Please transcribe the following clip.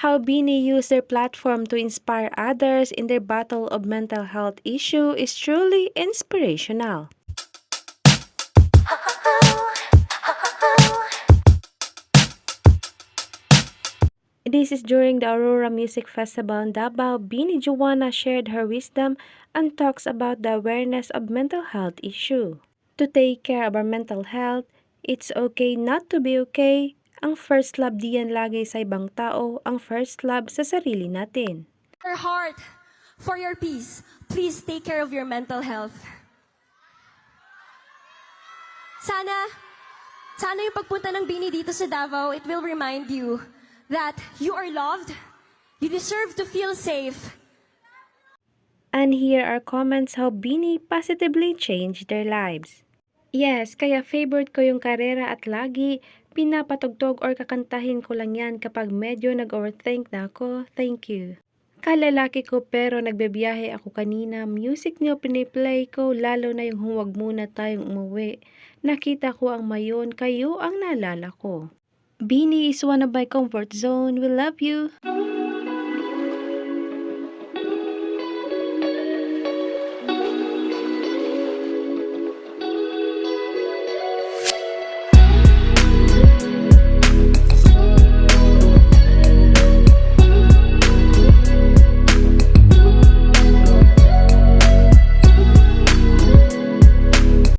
How Bini used their platform to inspire others in their battle of mental health issue is truly inspirational. This is during the Aurora Music Festival in Davao. Bini Joanna shared her wisdom and talks about the awareness of mental health issue. To take care of our mental health, it's okay not to be okay. Ang first love diyan lagi sa ibang tao, ang first love sa sarili natin. Your heart, for your peace, please take care of your mental health. Sana yung pagpunta ng Bini dito sa Davao, it will remind you that you are loved, you deserve to feel safe. And here are comments how Bini positively changed their lives. Yes, kaya favorite ko yung karera at lagi pinapatugtog or kakantahin ko lang yan kapag medyo nag-overthink na ako. Thank you. Kalalaki ko pero nagbebiyahe ako kanina. Music niyo piniplay ko lalo na yung huwag muna tayong umuwi. Nakita ko ang mayon, kayo ang naalala ko. Bini is one of my comfort zone. We love you.